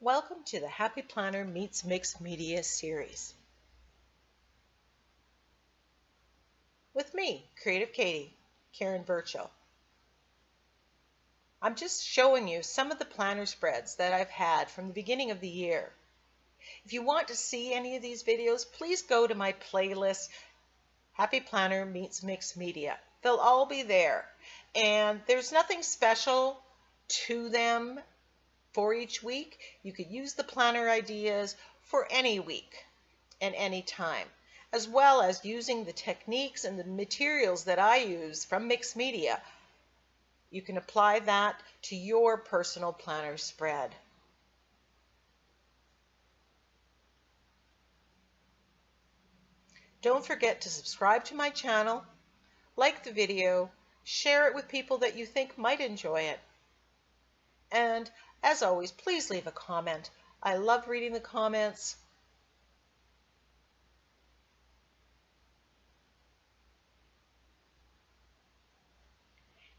Welcome to the Happy Planner Meets Mixed Media series. With me, Creative Katie, Karen Virchow. I'm just showing you some of the planner spreads that I've had from the beginning of the year. If you want to see any of these videos, please go to my playlist, Happy Planner Meets Mixed Media. They'll all be there. And there's nothing special to them for each week. You could use the planner ideas for any week and any time, as well as using the techniques and the materials that I use from mixed media. You can apply that to your personal planner spread. Don't forget to subscribe to my channel, like the video, share it with people that you think might enjoy it. And as always, please leave a comment. I love reading the comments.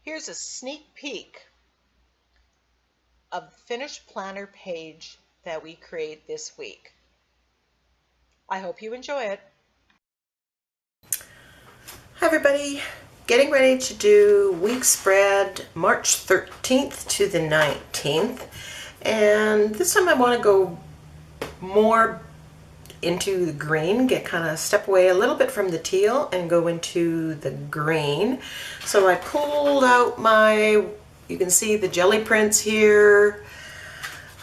Here's a sneak peek of the finished planner page that we create this week. I hope you enjoy it. Hi everybody, getting ready to do week spread March 13th to the 19th, and this time I want to go more into the green, step away a little bit from the teal and go into the green. So I pulled out you can see the jelly prints here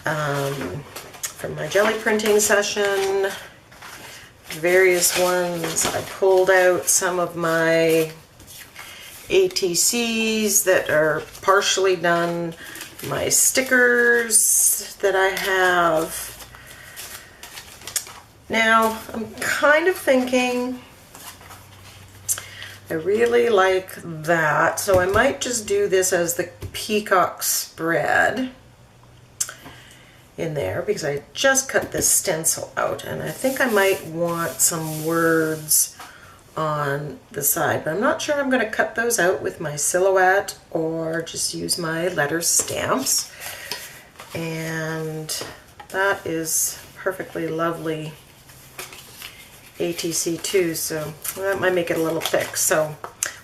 from my jelly printing session. Various ones. I pulled out some of my ATCs that are partially done, my stickers that I have. Now, I'm kind of thinking I really like that, so I might just do this as the peacock spread in there because I just cut this stencil out, and I think I might want some words on the side, but I'm not sure I'm going to cut those out with my silhouette or just use my letter stamps. And that is perfectly lovely ATC too, so that might make it a little thick. So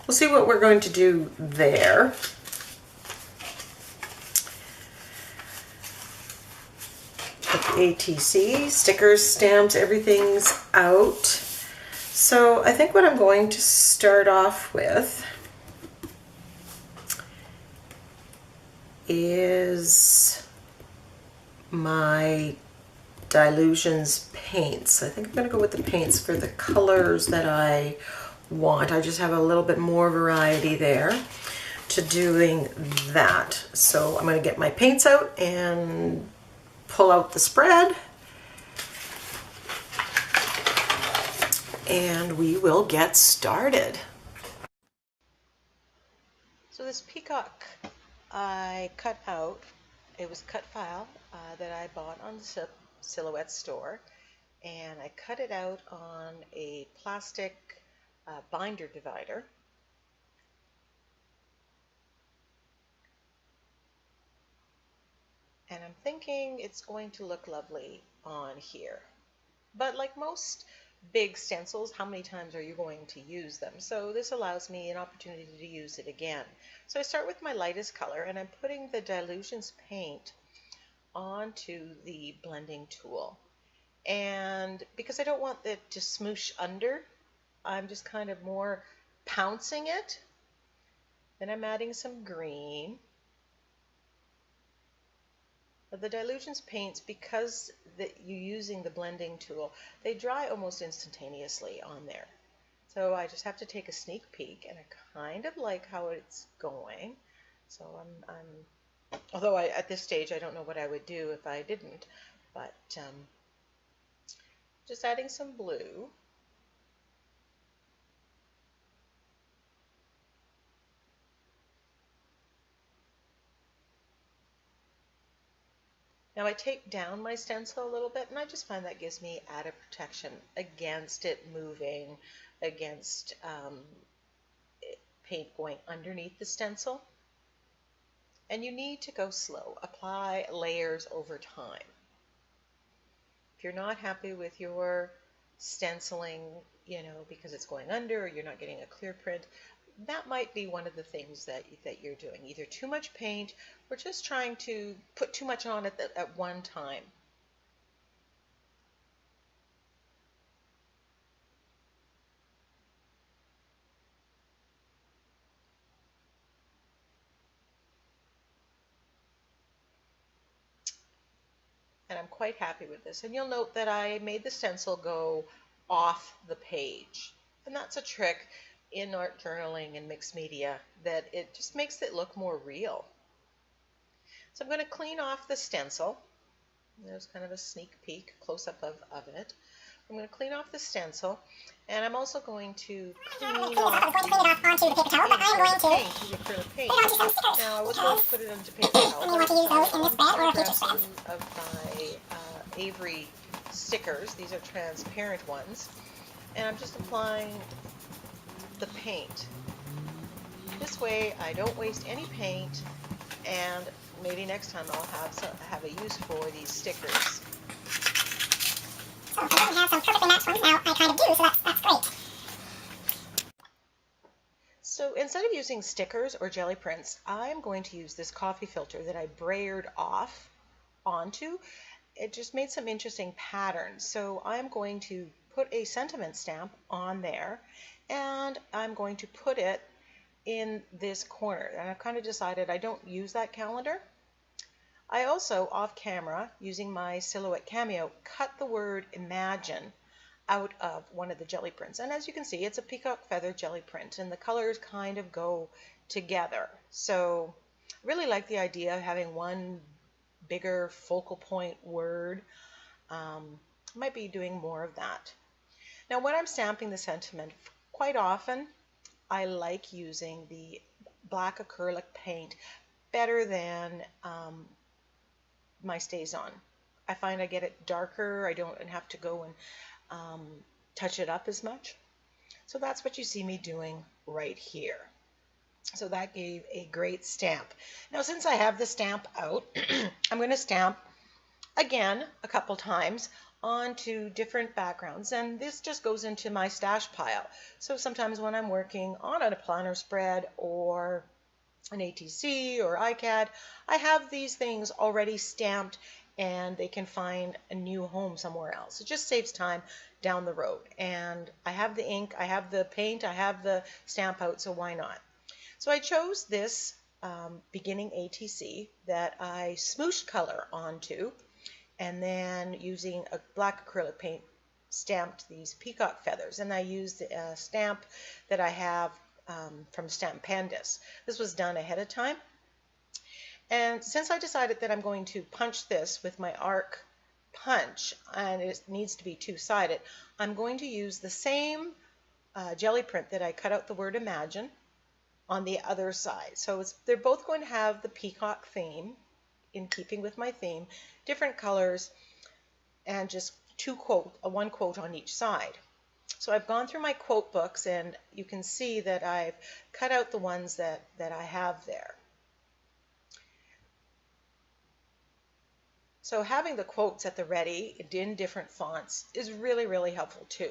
we'll see what we're going to do there. Put the ATC, stickers, stamps, everything's out. So I think what I'm going to start off with is my Dilutions paints. I think I'm going to go with the paints for the colors that I want. I just have a little bit more variety there to doing that. So I'm going to get my paints out and pull out the spread, and we will get started. So this peacock I cut out. It was cut file that I bought on the Silhouette store, and I cut it out on a plastic binder divider. And I'm thinking it's going to look lovely on here. But like most big stencils, how many times are you going to use them? So this allows me an opportunity to use it again. So I start with my lightest color, and I'm putting the Dilutions paint onto the blending tool. And because I don't want it to smoosh under, I'm just kind of more pouncing it. Then I'm adding some green. But the Dilutions paints, because you're using the blending tool, they dry almost instantaneously on there. So I just have to take a sneak peek, and I kind of like how it's going. So although at this stage I don't know what I would do if I didn't, but just adding some blue. Now I take down my stencil a little bit, and I just find that gives me added protection against it moving, against paint going underneath the stencil. And you need to go slow. Apply layers over time. If you're not happy with your stenciling, because it's going under or you're not getting a clear print, that might be one of the things that you're doing. Either too much paint or just trying to put too much on it at one time. And I'm quite happy with this. And you'll note that I made the stencil go off the page. And that's a trick in art journaling and mixed media, that it just makes it look more real. So I'm going to clean off the stencil. There's kind of a sneak peek, close-up of it. I'm going to clean off the stencil, and I'm also going to clean off the acrylic paint. Now I was going to put it onto paper towel. And you want to use those in this bed or a future spread? Of my Avery stickers. These are transparent ones, and I'm just applying the paint. This way I don't waste any paint, and maybe next time I'll have a use for these stickers. So if I don't have some perfectly matched ones now, I kind of do, so that's great. So instead of using stickers or jelly prints, I'm going to use this coffee filter that I brayered off onto. It just made some interesting patterns. So I'm going to put a sentiment stamp on there, and I'm going to put it in this corner. And I've kind of decided I don't use that calendar. I also, off camera, using my Silhouette Cameo, cut the word imagine out of one of the jelly prints. And as you can see, it's a peacock feather jelly print, and the colors kind of go together. So I really like the idea of having one bigger focal point word. Might be doing more of that. Now when I'm stamping the sentiment, quite often I like using the black acrylic paint better than my StazOn. I find I get it darker. I don't have to go and touch it up as much. So that's what you see me doing right here. So that gave a great stamp. Now since I have the stamp out, I'm going to stamp again a couple times onto different backgrounds, and this just goes into my stash pile. So sometimes when I'm working on a planner spread or an ATC or iCAD, I have these things already stamped and they can find a new home somewhere else. It just saves time down the road. And I have the ink, I have the paint, I have the stamp out, so why not? So I chose this beginning ATC that I smooshed color onto, and then using a black acrylic paint stamped these peacock feathers. And I used a stamp that I have from Stamp Pandas. This was done ahead of time. And since I decided that I'm going to punch this with my arc punch, and it needs to be two-sided, I'm going to use the same jelly print that I cut out the word imagine on the other side. So they're both going to have the peacock theme, in keeping with my theme, different colors, and just one quote on each side. So I've gone through my quote books, and you can see that I've cut out the ones that I have there. So having the quotes at the ready in different fonts is really, really helpful too.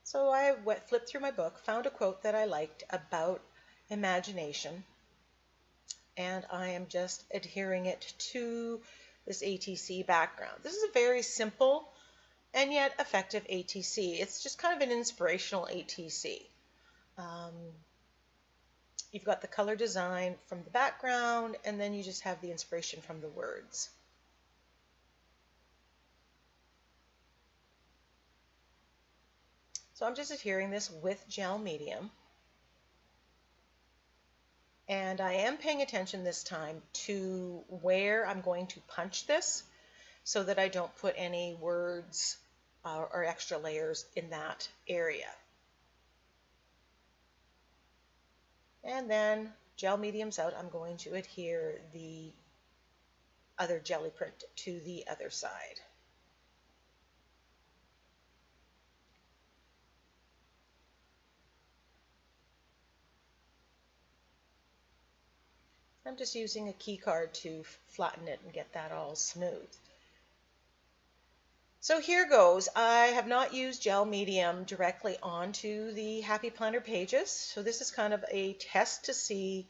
So I flipped through my book, found a quote that I liked about imagination, and I am just adhering it to this ATC background. This is a very simple and yet effective ATC. It's just kind of an inspirational ATC. You've got the color design from the background, and then you just have the inspiration from the words. So I'm just adhering this with gel medium. And I am paying attention this time to where I'm going to punch this so that I don't put any words or extra layers in that area. And then gel medium's out, I'm going to adhere the other jelly print to the other side. I'm just using a key card to flatten it and get that all smooth. So here goes. I have not used gel medium directly onto the Happy Planner pages. So this is kind of a test to see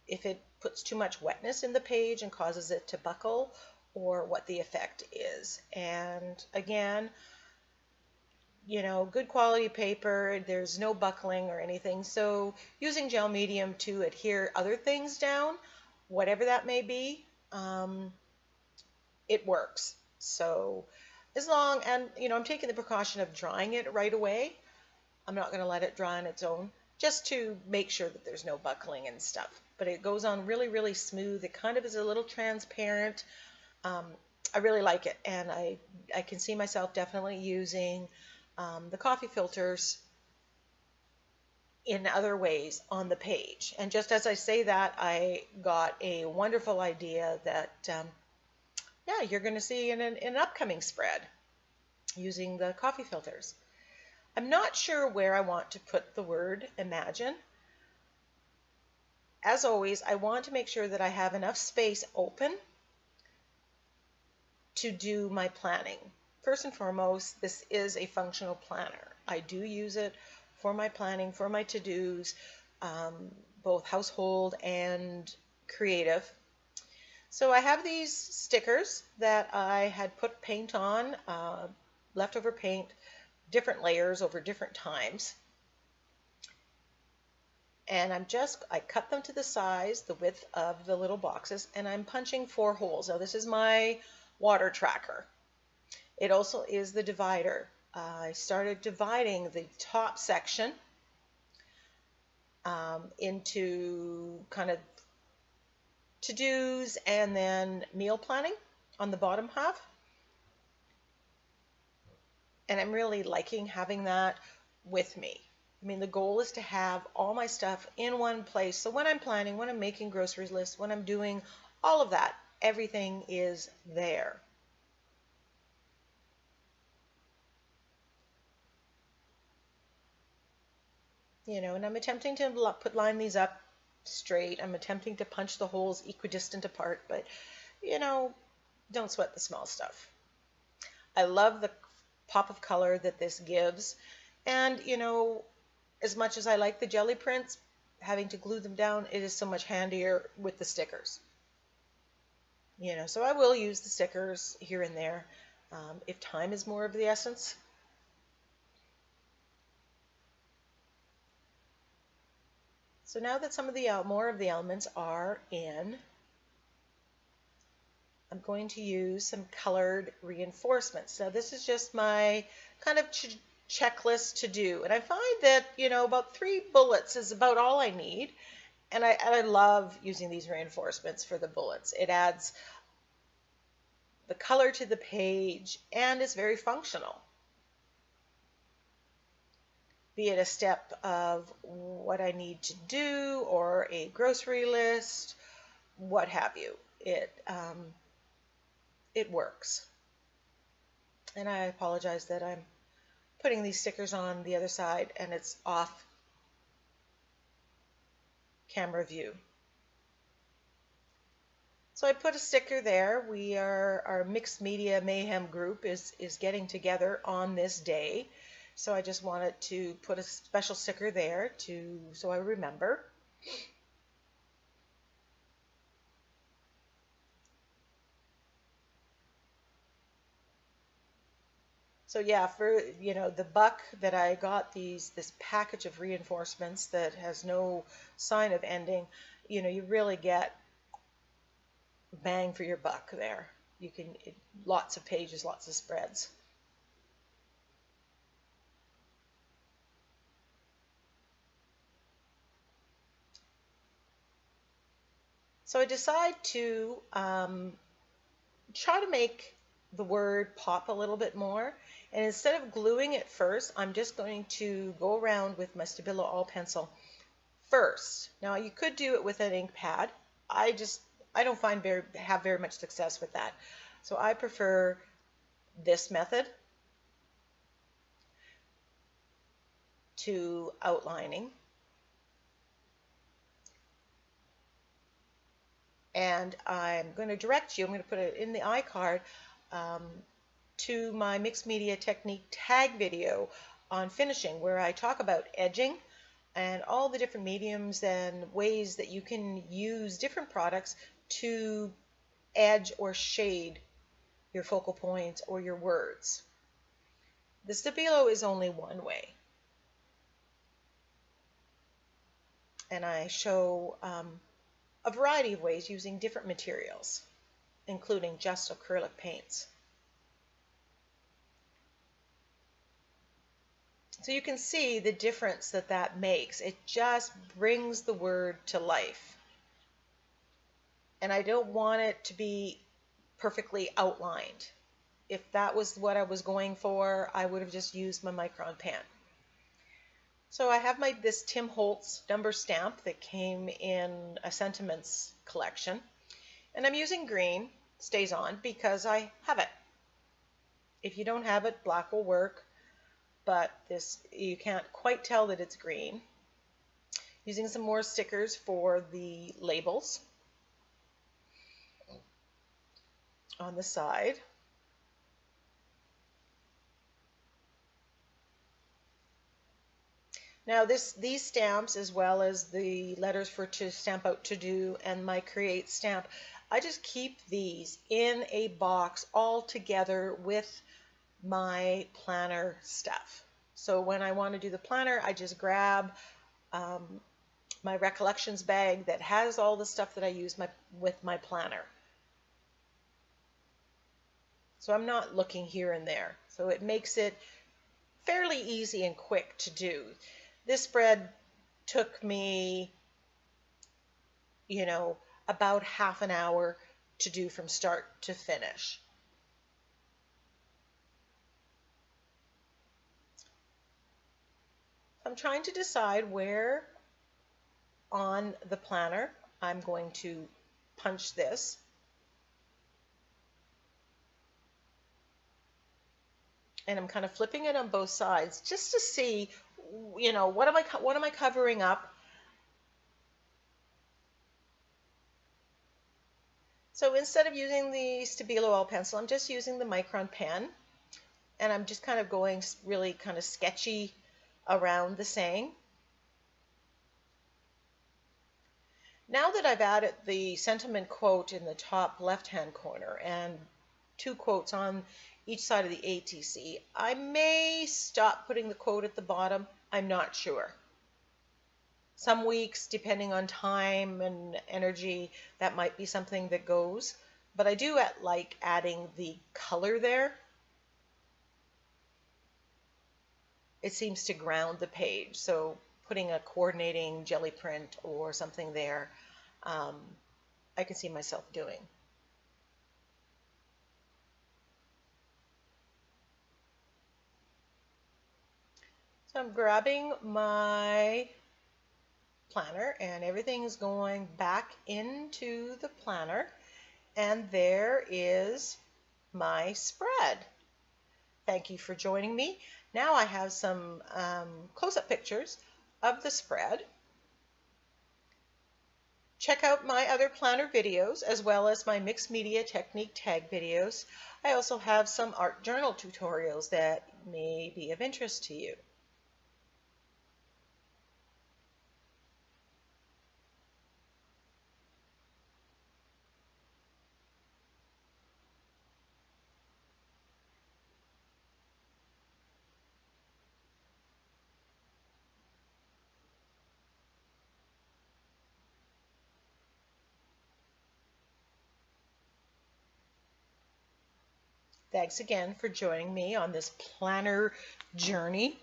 if it puts too much wetness in the page and causes it to buckle, or what the effect is. And again, you know, good quality paper, there's no buckling or anything. So using gel medium to adhere other things down, whatever that may be, it works. So as long, and you know, I'm taking the precaution of drying it right away. I'm not going to let it dry on its own, just to make sure that there's no buckling and stuff. But it goes on really, really smooth. It kind of is a little transparent. I really like it, and I can see myself definitely using the coffee filters in other ways on the page. And just as I say that, I got a wonderful idea that yeah, you're going to see in an upcoming spread using the coffee filters. I'm not sure where I want to put the word imagine. As always, I want to make sure that I have enough space open to do my planning. First and foremost, this is a functional planner. I do use it for my planning, for my to-dos, both household and creative. So I have these stickers that I had put paint on, leftover paint, different layers over different times. And I cut them to the size, the width of the little boxes, and I'm punching 4 holes. Now this is my water tracker. It also is the divider. I started dividing the top section into kind of to-dos and then meal planning on the bottom half. And I'm really liking having that with me. I mean, the goal is to have all my stuff in one place. So when I'm planning, when I'm making groceries lists, when I'm doing all of that, everything is there. You know, and I'm attempting to line these up straight. I'm attempting to punch the holes equidistant apart, but you know, don't sweat the small stuff. I love the pop of color that this gives, and you know, as much as I like the jelly prints, having to glue them down, it is so much handier with the stickers. You know, so I will use the stickers here and there if time is more of the essence. So now that some of the more of the elements are in, I'm going to use some colored reinforcements. Now this is just my kind of checklist to do, and I find that, you know, about 3 bullets is about all I need, and I love using these reinforcements for the bullets. It adds the color to the page and it's very functional. Be it a step of what I need to do or a grocery list, what have you. It works. And I apologize that I'm putting these stickers on the other side and it's off camera view. So I put a sticker there. Our Mixed Media Mayhem group is getting together on this day. So I just wanted to put a special sticker there so I remember. So yeah, for you know, the buck that I got this package of reinforcements that has no sign of ending, you know, you really get bang for your buck there. You can lots of pages, lots of spreads. So I decide to try to make the word pop a little bit more. And instead of gluing it first, I'm just going to go around with my Stabilo All Pencil first. Now you could do it with an ink pad. I don't have very much success with that. So I prefer this method to outlining. And I'm going to direct you, I'm going to put it in the iCard, to my mixed media technique tag video on finishing, where I talk about edging and all the different mediums and ways that you can use different products to edge or shade your focal points or your words. The Stabilo is only one way. And I show a variety of ways using different materials, including just acrylic paints. So you can see the difference that that makes. It just brings the word to life. And I don't want it to be perfectly outlined. If that was what I was going for, I would have just used my micron pen. So I have this Tim Holtz number stamp that came in a Sentiments collection. And I'm using green, stays on, because I have it. If you don't have it, black will work. But this, you can't quite tell that it's green. Using some more stickers for the labels on the side. Now these stamps, as well as the letters for to stamp out to do and my create stamp, I just keep these in a box all together with my planner stuff. So when I want to do the planner, I just grab my recollections bag that has all the stuff that I use with my planner. So I'm not looking here and there. So it makes it fairly easy and quick to do. This spread took me, about half an hour to do from start to finish. I'm trying to decide where on the planner I'm going to punch this. And I'm kind of flipping it on both sides just to see, what am I covering up? So instead of using the Stabilo oil pencil, I'm just using the micron pen, and I'm just kind of going really kind of sketchy around the saying. Now that I've added the sentiment quote in the top left-hand corner and 2 quotes on each side of the ATC, I may stop putting the quote at the bottom. I'm not sure. Some weeks, depending on time and energy, that might be something that goes. But I do like adding the color there. It seems to ground the page. So putting a coordinating jelly print or something there, I can see myself doing. So I'm grabbing my planner and everything is going back into the planner, and there is my spread. Thank you for joining me. Now I have some close-up pictures of the spread. Check out my other planner videos as well as my mixed media technique tag videos. I also have some art journal tutorials that may be of interest to you. Thanks again for joining me on this planner journey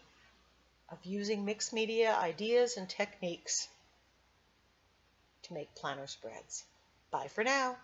of using mixed media ideas and techniques to make planner spreads. Bye for now.